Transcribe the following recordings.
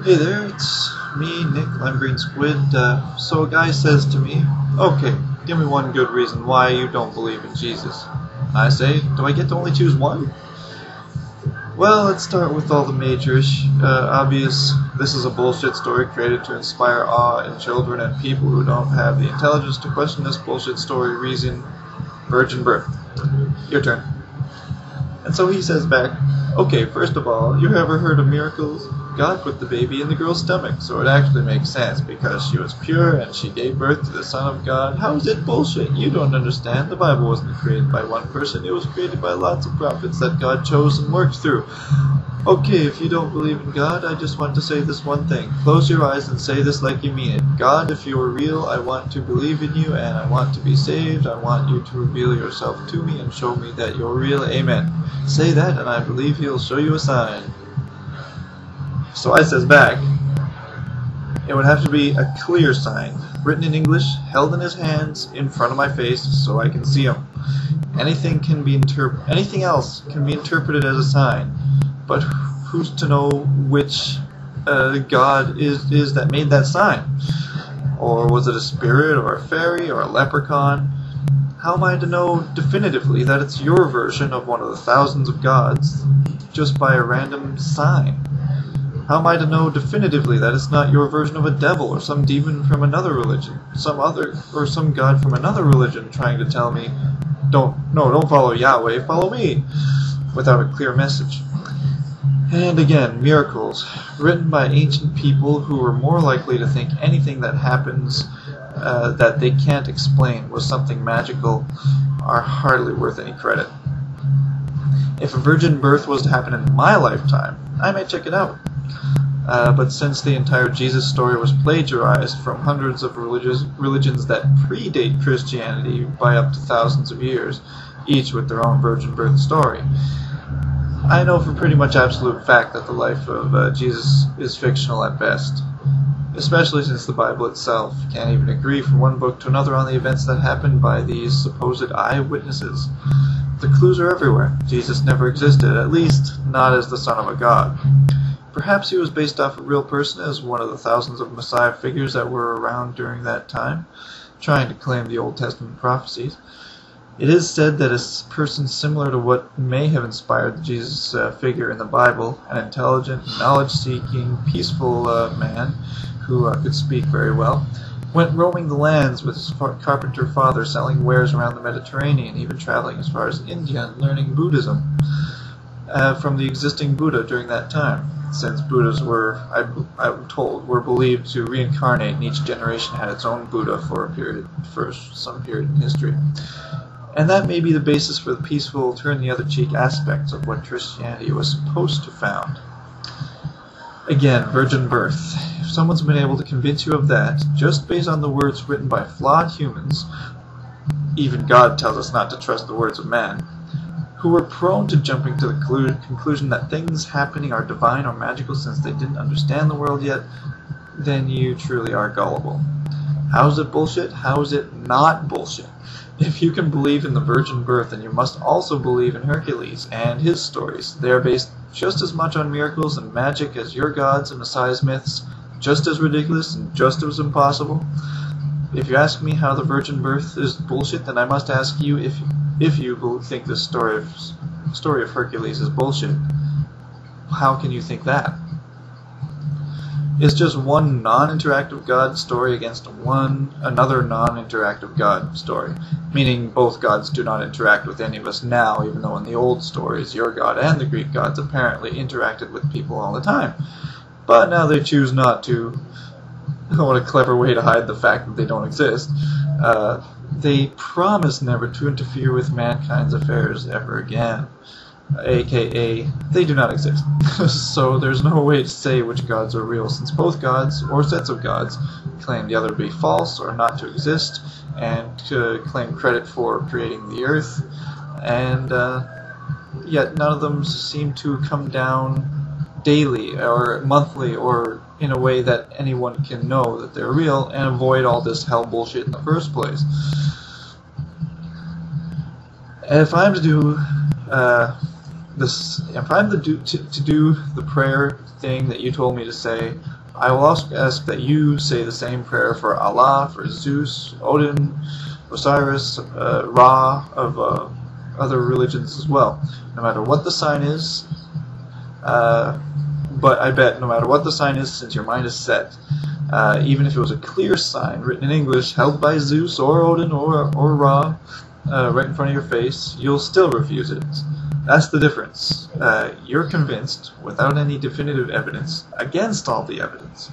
Hey there, it's me, Nick, Lime Green Squid. So a guy says to me, okay, give me one good reason why you don't believe in Jesus. I say, do I get to only choose one? Well, let's start with all the majors. Obvious, this is a bullshit story created to inspire awe in children and people who don't have the intelligence to question this bullshit story reason, virgin birth. Your turn. And so he says back, okay, first of all, you ever heard of miracles? God put the baby in the girl's stomach, so it actually makes sense because she was pure and she gave birth to the Son of God. How is it bullshit? You don't understand. The Bible wasn't created by one person. It was created by lots of prophets that God chose and worked through. Okay, if you don't believe in God, I just want to say this one thing. Close your eyes and say this like you mean it. God, if you are real, I want to believe in you and I want to be saved. I want you to reveal yourself to me and show me that you're real. Amen. Say that and I believe he'll show you a sign. So I says back, it would have to be a clear sign, written in English, held in his hands, in front of my face, so I can see him. Anything else can be interpreted as a sign, but who's to know which God is that made that sign? Or was it a spirit, or a fairy, or a leprechaun? How am I to know definitively that it's your version of one of the thousands of gods just by a random sign? How am I to know definitively that it's not your version of a devil or some demon from another religion, some god from another religion trying to tell me, don't follow Yahweh, follow me, without a clear message? And again, miracles, written by ancient people who were more likely to think anything that happens that they can't explain was something magical, are hardly worth any credit. If a virgin birth was to happen in my lifetime, I may check it out. But since the entire Jesus story was plagiarized from hundreds of religions that predate Christianity by up to thousands of years, each with their own virgin birth story, I know for pretty much absolute fact that the life of Jesus is fictional at best, especially since the Bible itself can't even agree from one book to another on the events that happened by these supposed eyewitnesses. The clues are everywhere. Jesus never existed, at least not as the Son of a God. Perhaps he was based off a real person as one of the thousands of Messiah figures that were around during that time, trying to claim the Old Testament prophecies. It is said that a person similar to what may have inspired the Jesus figure in the Bible, an intelligent, knowledge-seeking, peaceful man who could speak very well, went roaming the lands with his carpenter father, selling wares around the Mediterranean, even traveling as far as India and learning Buddhism from the existing Buddha during that time, since Buddhas were, I'm told, were believed to reincarnate, and each generation had its own Buddha for some period in history. And that may be the basis for the peaceful, turn-the-other-cheek aspects of what Christianity was supposed to found. Again, virgin birth. If someone's been able to convince you of that, just based on the words written by flawed humans, even God tells us not to trust the words of man, who were prone to jumping to the conclusion that things happening are divine or magical since they didn't understand the world yet, then you truly are gullible. How is it bullshit? How is it not bullshit? If you can believe in the virgin birth, then you must also believe in Hercules and his stories. They are based just as much on miracles and magic as your gods and Messiah's myths, just as ridiculous and just as impossible. If you ask me how the virgin birth is bullshit, then I must ask you if you think this story of Hercules is bullshit. How can you think that? It's just one non-interactive God story against another non-interactive God story, meaning both gods do not interact with any of us now, even though in the old stories your god and the Greek gods apparently interacted with people all the time. But now they choose not to. What a clever way to hide the fact that they don't exist. They promise never to interfere with mankind's affairs ever again, aka they do not exist. So there's no way to say which gods are real, since both gods, or sets of gods, claim the other to be false or not to exist, and to claim credit for creating the earth, and yet none of them seem to come down daily or monthly or in a way that anyone can know that they're real and avoid all this hell bullshit in the first place. If I'm to do if I'm to do the prayer thing that you told me to say, I will also ask that you say the same prayer for Allah, for Zeus, Odin, Osiris, Ra, of other religions as well. No matter what the sign is, but I bet no matter what the sign is, since your mind is set, even if it was a clear sign written in English, held by Zeus or Odin or Ra, right in front of your face, you'll still refuse it. That's the difference. You're convinced, without any definitive evidence, against all the evidence.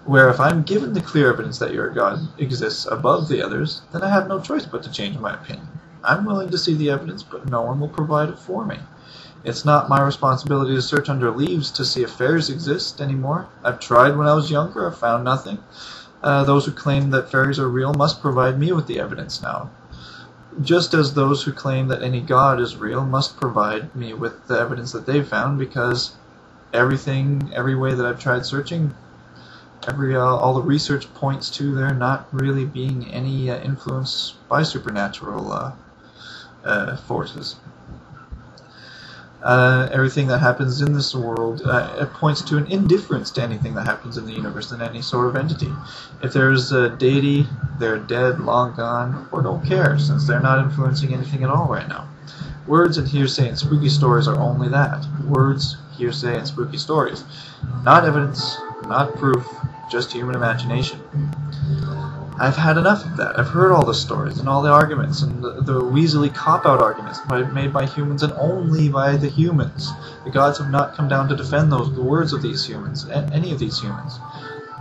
Where if I'm given the clear evidence that your God exists above the others, then I have no choice but to change my opinion. I'm willing to see the evidence, but no one will provide it for me. It's not my responsibility to search under leaves to see if fairies exist anymore. I've tried when I was younger, I've found nothing. Those who claim that fairies are real must provide me with the evidence now. Just as those who claim that any god is real must provide me with the evidence that they've found, because every way that I've tried searching, all the research points to there not really being any influence by supernatural forces. Everything that happens in this world, it points to an indifference to anything that happens in the universe than any sort of entity. If there's a deity, they're dead, long gone, or don't care, since they're not influencing anything at all right now. Words and hearsay and spooky stories are only that. Words, hearsay, and spooky stories. Not evidence, not proof, just human imagination. I've had enough of that. I've heard all the stories and all the arguments and the weaselly cop-out arguments made by humans and only by the humans. The gods have not come down to defend the words of these humans, any of these humans.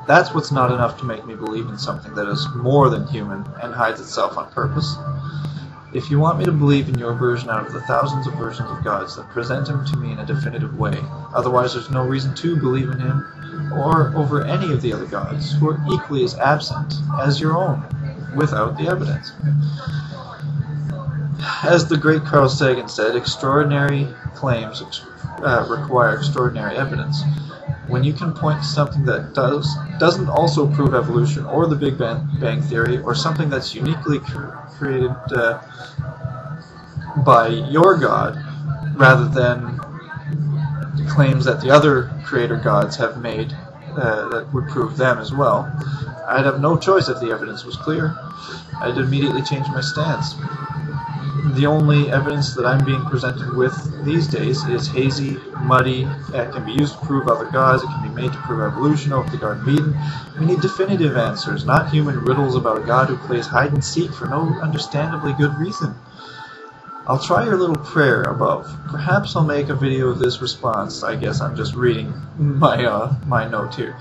That's what's not enough to make me believe in something that is more than human and hides itself on purpose. If you want me to believe in your version out of the thousands of versions of gods, then present him to me in a definitive way. Otherwise there's no reason to believe in him, or over any of the other gods, who are equally as absent as your own, without the evidence. As the great Carl Sagan said, extraordinary claims require extraordinary evidence. When you can point to something that doesn't also prove evolution, or the Big Bang Theory, or something that's uniquely created by your God, rather than claims that the other creator gods have made that would prove them as well, I'd have no choice if the evidence was clear. I'd immediately change my stance. The only evidence that I'm being presented with these days is hazy, muddy. It can be used to prove other gods. It can be made to prove evolution or the Garden of Eden. We need definitive answers, not human riddles about a god who plays hide and seek for no understandably good reason. I'll try your little prayer above. Perhaps I'll make a video of this response. I guess I'm just reading my note here,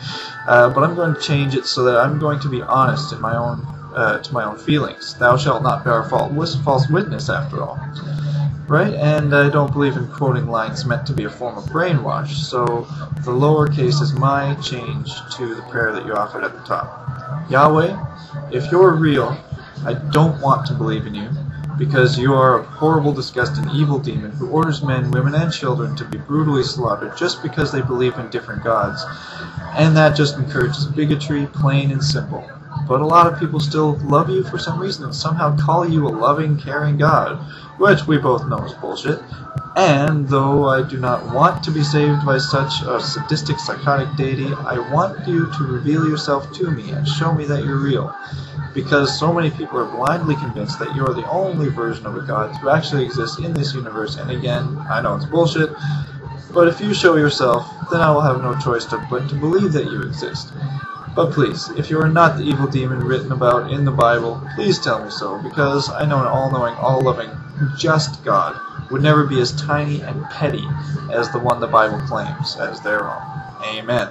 but I'm going to change it so that I'm going to be honest in my own to my own feelings. Thou shalt not bear false witness, after all, right? And I don't believe in quoting lines meant to be a form of brainwash. So the lowercase is my change to the prayer that you offered at the top. Yahweh, if you're real, I don't want to believe in you, because you are a horrible, disgusting, evil demon who orders men, women, and children to be brutally slaughtered just because they believe in different gods. And that just encourages bigotry, plain and simple. But a lot of people still love you for some reason and somehow call you a loving, caring God, which we both know is bullshit. And though I do not want to be saved by such a sadistic, psychotic deity, I want you to reveal yourself to me and show me that you're real. Because so many people are blindly convinced that you're the only version of a god who actually exists in this universe. And again, I know it's bullshit, but if you show yourself, then I will have no choice but to believe that you exist. But please, if you are not the evil demon written about in the Bible, please tell me so, because I know an all-knowing, all-loving, just God would never be as tiny and petty as the one the Bible claims as their own. Amen.